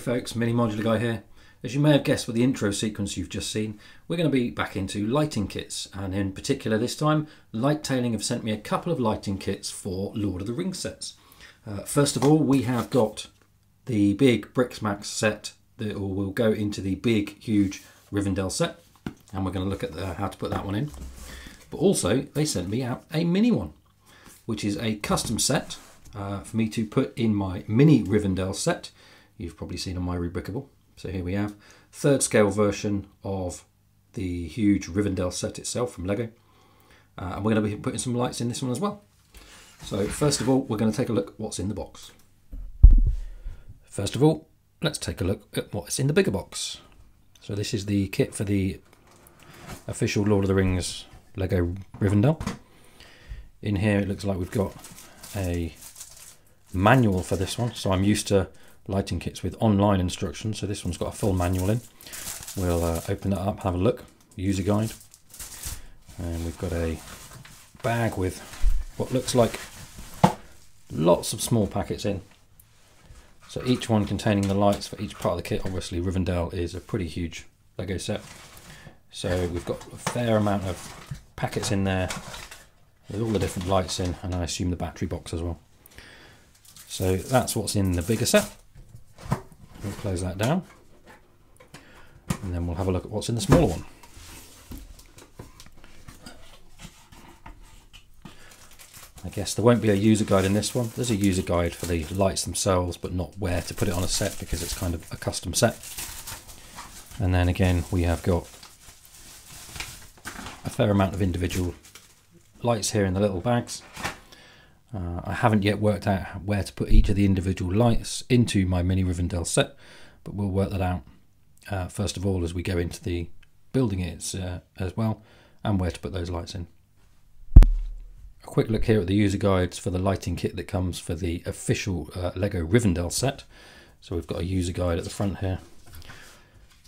folks, Mini Modular Guy here. As you may have guessed with the intro sequence you've just seen, we're going to be back into lighting kits, and in particular this time, Lighttailing have sent me a couple of lighting kits for Lord of the Rings sets. First of all, we have got the big Briksmax set that will go into the big, huge Rivendell set, and we're going to look at how to put that one in. But also, they sent me out a mini one, which is a custom set for me to put in my Mini Rivendell set. You've probably seen on my Rebrickable. So here we have third scale version of the huge Rivendell set itself from Lego. And we're going to be putting some lights in this one as well. So first of all, we're going to take a look at what's in the box. First of all, let's take a look at what's in the bigger box. So this is the kit for the official Lord of the Rings Lego Rivendell. In here it looks like we've got a manual for this one. So I'm used to lighting kits with online instructions, so this one's got a full manual in. We'll open that up, have a look, user guide, and we've got a bag with what looks like lots of small packets in. So each one containing the lights for each part of the kit. Obviously Rivendell is a pretty huge Lego set, so we've got a fair amount of packets in there with all the different lights in, and I assume the battery box as well. So that's what's in the bigger set. We'll close that down, and then we'll have a look at what's in the smaller one. I guess there won't be a user guide in this one. There's a user guide for the lights themselves, but not where to put it on a set because it's kind of a custom set. And then again, we have got a fair amount of individual lights here in the little bags. I haven't yet worked out where to put each of the individual lights into my Mini Rivendell set, but we'll work that out first of all as we go into the building it as well, and where to put those lights in. A quick look here at the user guides for the lighting kit that comes for the official Lego Rivendell set. So we've got a user guide at the front here.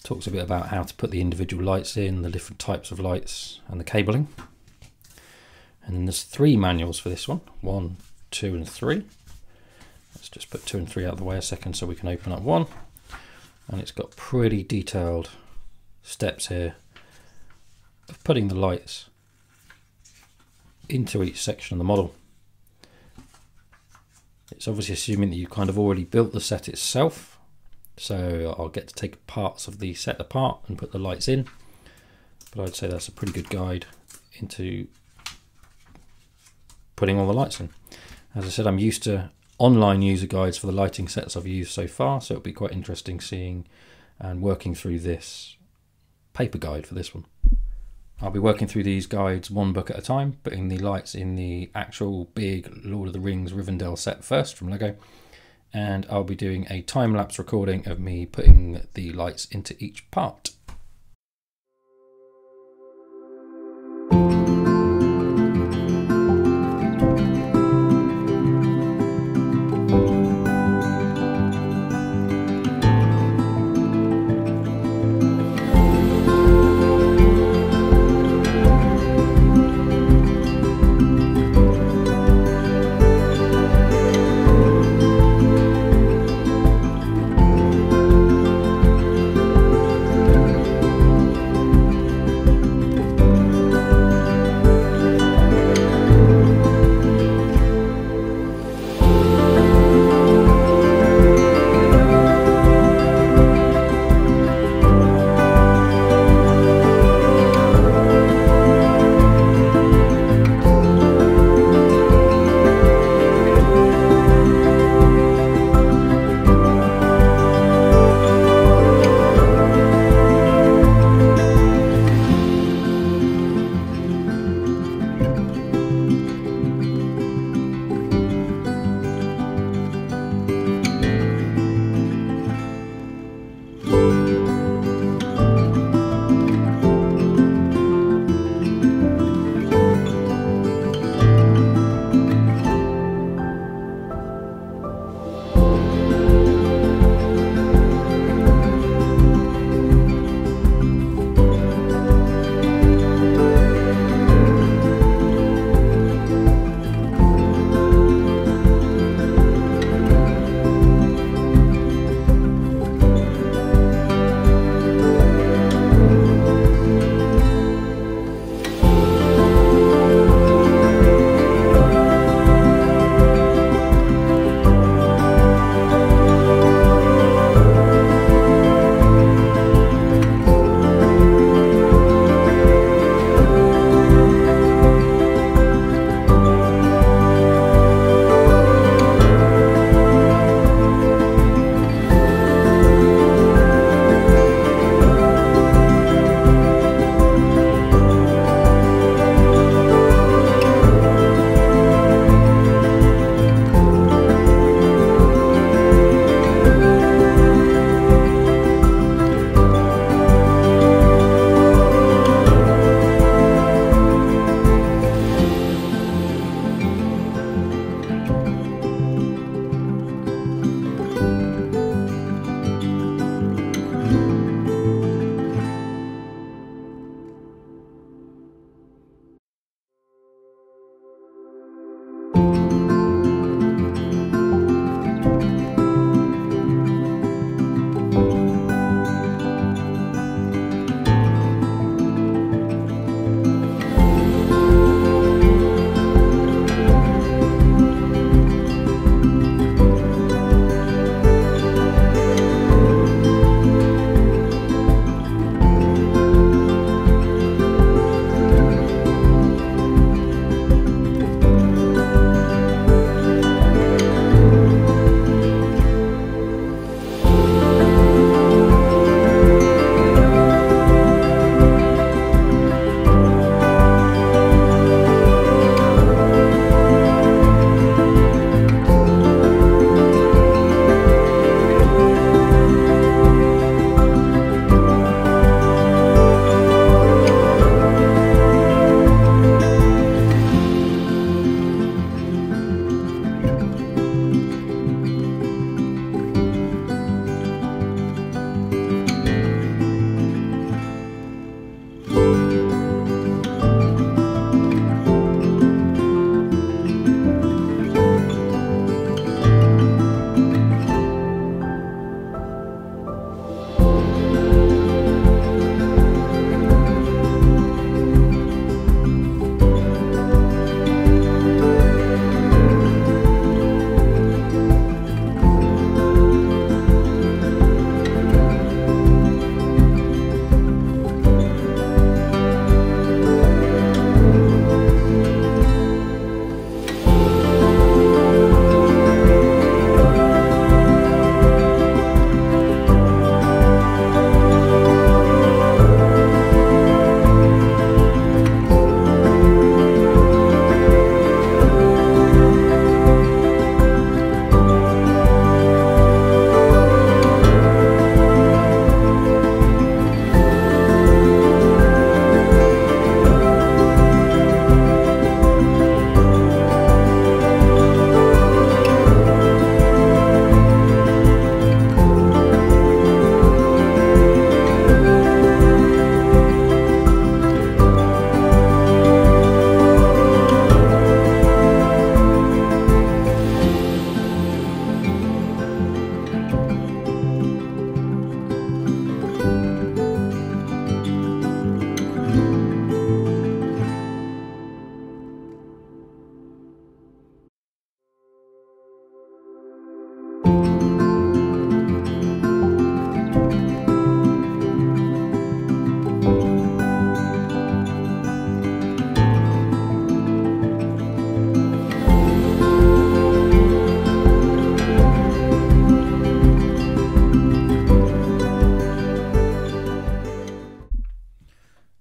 Talks a bit about how to put the individual lights in, the different types of lights, and the cabling. And then there's 3 manuals for this one, 1, 2 and 3. Let's just put 2 and 3 out of the way a second so we can open up 1. And it's got pretty detailed steps here of putting the lights into each section of the model. It's obviously assuming that you kind of already built the set itself, so I'll get to take parts of the set apart and put the lights in. But I'd say that's a pretty good guide into putting all the lights in. As I said, I'm used to online user guides for the lighting sets I've used so far, so it'll be quite interesting seeing and working through this paper guide for this one. I'll be working through these guides one book at a time, putting the lights in the actual big Lord of the Rings Rivendell set first from Lego, and I'll be doing a time-lapse recording of me putting the lights into each part.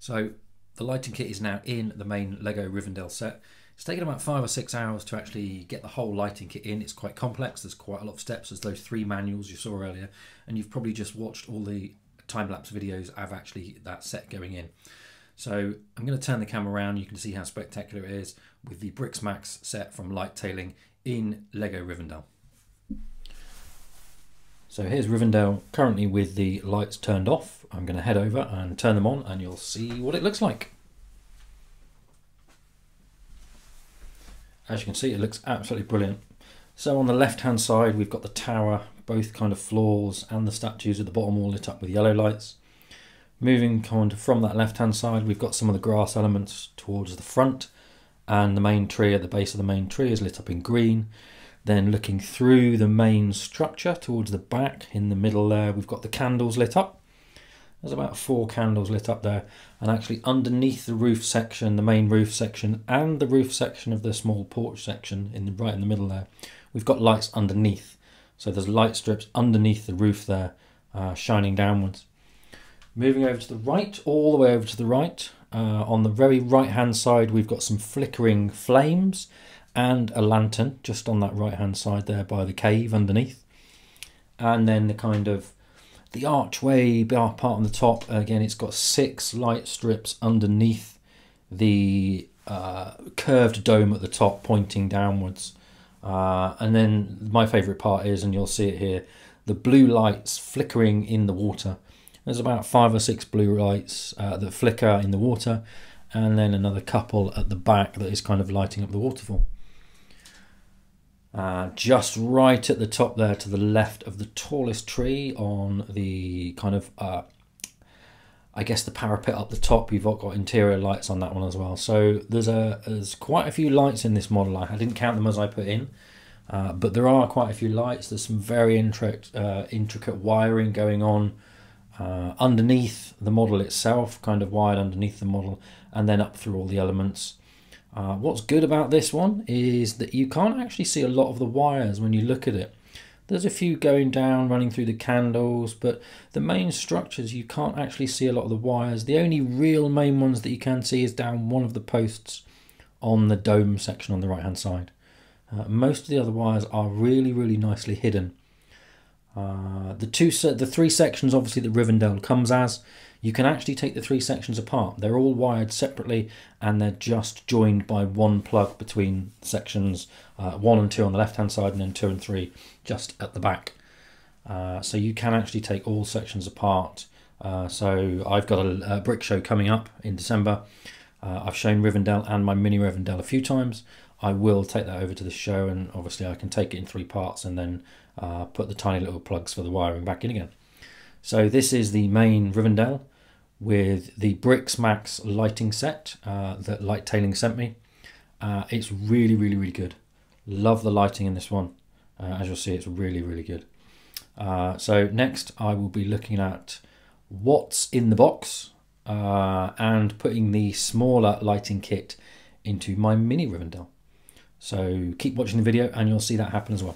So the lighting kit is now in the main Lego Rivendell set. It's taken about 5 or 6 hours to actually get the whole lighting kit in. It's quite complex. There's quite a lot of steps. There's those 3 manuals you saw earlier, and you've probably just watched all the time-lapse videos of actually that set going in. So I'm going to turn the camera around. You can see how spectacular it is with the Briksmax set from Lighttailing in Lego Rivendell. So here's Rivendell currently with the lights turned off. I'm going to head over and turn them on and you'll see what it looks like. As you can see, it looks absolutely brilliant. So on the left hand side we've got the tower, both kind of floors and the statues at the bottom all lit up with yellow lights. Moving kind of from that left hand side we've got some of the grass elements towards the front, and the main tree at the base of the main tree is lit up in green. Then looking through the main structure towards the back, in the middle there we've got the candles lit up. There's about 4 candles lit up there, and actually underneath the roof section, the main roof section and the roof section of the small porch section right in the middle there, we've got lights underneath. So there's light strips underneath the roof there, shining downwards. Moving over to the right, all the way over to the right, on the very right hand side we've got some flickering flames and a lantern just on that right hand side there by the cave underneath. And then the kind of the archway part on the top, again it's got 6 light strips underneath the curved dome at the top pointing downwards. And then my favourite part is, and you'll see it here, the blue lights flickering in the water. There's about 5 or 6 blue lights that flicker in the water, and then another couple at the back that is kind of lighting up the waterfall. Just right at the top there to the left of the tallest tree on the kind of, I guess the parapet up the top, you've got interior lights on that one as well. So there's quite a few lights in this model. I didn't count them as I put in, but there are quite a few lights. There's some very intricate wiring going on underneath the model itself, kind of wired underneath the model, and then up through all the elements. What's good about this one is that you can't actually see a lot of the wires when you look at it. There's a few going down, running through the candles, but the main structures you can't actually see a lot of the wires. The only real main ones that you can see is down one of the posts on the dome section on the right hand side. Most of the other wires are really, really nicely hidden. The 3 sections obviously that Rivendell comes as, you can actually take the 3 sections apart. They're all wired separately and they're just joined by 1 plug between sections 1 and 2 on the left hand side, and then 2 and 3 just at the back. So you can actually take all sections apart. So I've got a brick show coming up in December. I've shown Rivendell and my Mini Rivendell a few times. I will take that over to the show, and obviously I can take it in 3 parts and then put the tiny little plugs for the wiring back in again. So this is the main Rivendell with the Briksmax lighting set that Lighttailing sent me. It's really, really, really good. Love the lighting in this one. As you'll see, it's really, really good. So next I will be looking at what's in the box and putting the smaller lighting kit into my Mini Rivendell. So keep watching the video and you'll see that happen as well.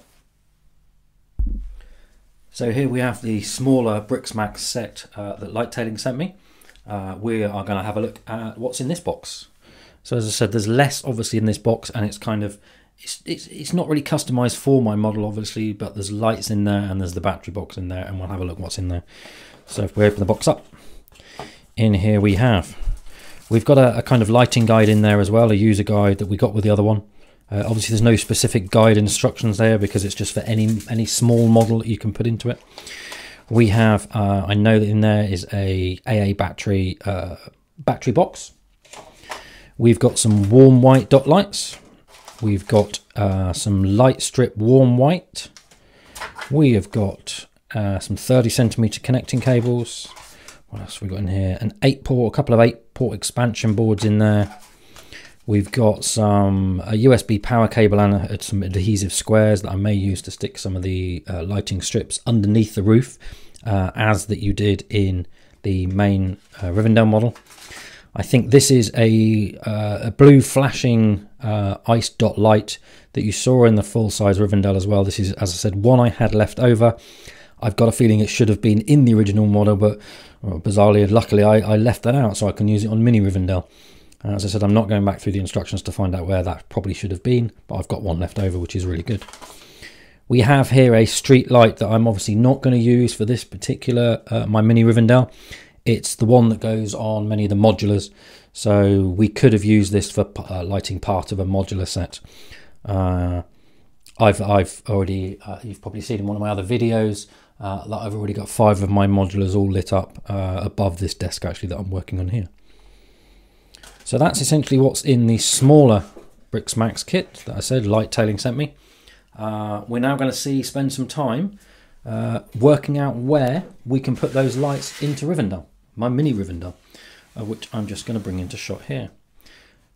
So here we have the smaller Briksmax set that Lighttailing sent me. We are going to have a look at what's in this box. So as I said, there's less obviously in this box, and it's kind of it's not really customized for my model obviously, but there's lights in there and there's the battery box in there, and we'll have a look what's in there. So if we open the box up, in here we've got a kind of lighting guide in there as well, a user guide that we got with the other one. Obviously there's no specific guide instructions there because it's just for any small model that you can put into it. We have, I know that in there is a AA battery box. We've got some warm white dot lights. We've got some light strip warm white. We have got some 30cm connecting cables. What else have we got in here? A couple of 8-port expansion boards in there. We've got a USB power cable and some adhesive squares that I may use to stick some of the lighting strips underneath the roof, as that you did in the main Rivendell model. I think this is a blue flashing ice dot light that you saw in the full-size Rivendell as well. This is, as I said, one I had left over. I've got a feeling it should have been in the original model, but Well, bizarrely, luckily, I left that out so I can use it on Mini Rivendell. As I said, I'm not going back through the instructions to find out where that probably should have been, but I've got one left over, which is really good. We have here a street light that I'm obviously not going to use for this particular, my Mini Rivendell. It's the one that goes on many of the modulars, so we could have used this for lighting part of a modular set. I've already, you've probably seen in one of my other videos, that I've already got 5 of my modulars all lit up above this desk actually that I'm working on here. So that's essentially what's in the smaller Briksmax kit that I said Lighttailing sent me. We're now going to spend some time working out where we can put those lights into Rivendell, my Mini Rivendell, which I'm just going to bring into shot here.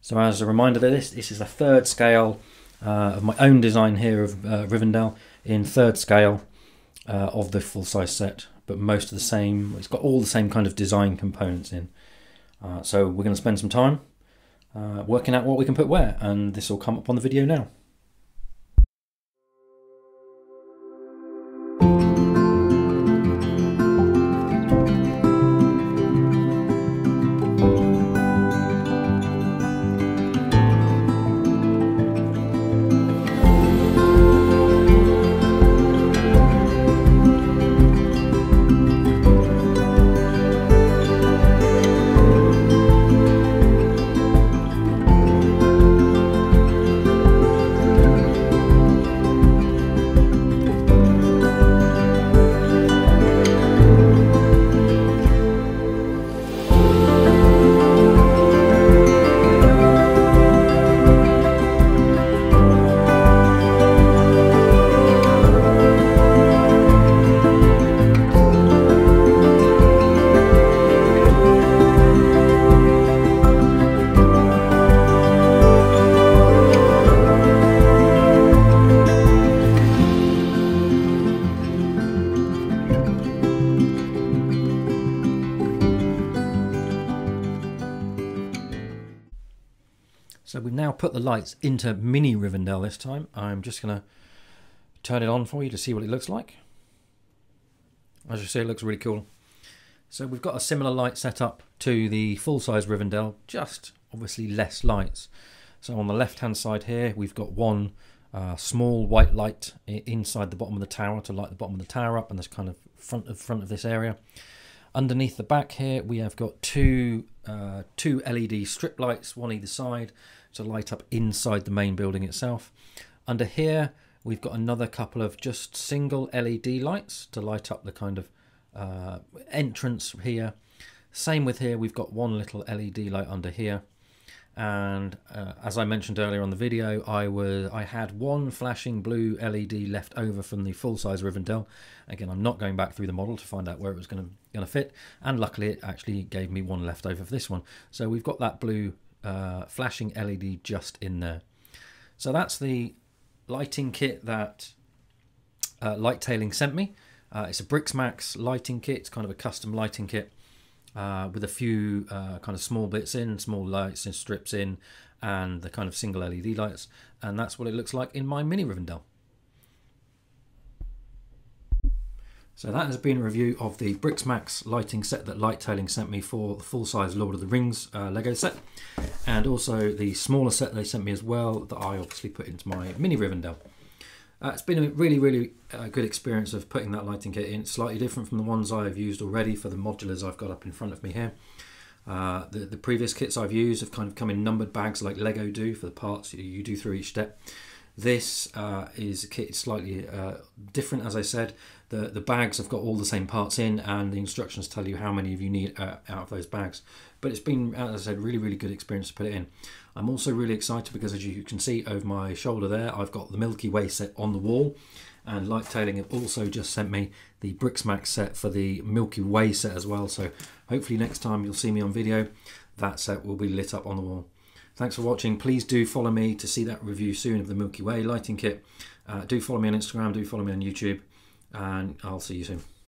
So as a reminder, this is a 3rd scale of my own design here of Rivendell in 3rd scale of the full-size set, but most of the same. It's got all the same kind of design components in. So we're going to spend some time working out what we can put where, and this will come up on the video now. So we've now put the lights into Mini Rivendell this time. I'm just going to turn it on for you to see what it looks like. As you see, it looks really cool. So we've got a similar light setup to the full-size Rivendell, just obviously less lights. So on the left-hand side here, we've got one small white light inside the bottom of the tower to light the bottom of the tower up, and this kind of front of this area. Underneath the back here, we have got two LED strip lights, one either side, to light up inside the main building itself. Under here, we've got another couple of just single LED lights to light up the kind of entrance here. Same with here, we've got one little LED light under here. And as I mentioned earlier on the video, I had one flashing blue LED left over from the full-size Rivendell. Again, I'm not going back through the model to find out where it was going to fit, and luckily it actually gave me one left over for this one. So we've got that blue flashing LED just in there. So that's the lighting kit that Lighttailing sent me. It's a Briksmax lighting kit. It's kind of a custom lighting kit. With a few kind of small bits in, small lights and strips in, and the kind of single LED lights, and that's what it looks like in my Mini Rivendell. So that has been a review of the Briksmax lighting set that Lighttailing sent me for the full-size Lord of the Rings Lego set, and also the smaller set they sent me as well that I obviously put into my Mini Rivendell. It's been a really good experience of putting that lighting kit in. It's slightly different from the ones I've used already for the modulars I've got up in front of me here. The previous kits I've used have kind of come in numbered bags like Lego do for the parts you do through each step. This is a kit slightly different, as I said. The bags have got all the same parts in, and the instructions tell you how many of you need out of those bags. But it's been, as I said, really good experience to put it in. I'm also really excited because, as you can see over my shoulder there, I've got the Milky Way set on the wall, and Lighttailing have also just sent me the Briksmax set for the Milky Way set as well. So hopefully next time you'll see me on video, that set will be lit up on the wall. Thanks for watching. Please do follow me to see that review soon of the Milky Way lighting kit. Do follow me on Instagram, do follow me on YouTube, and I'll see you soon.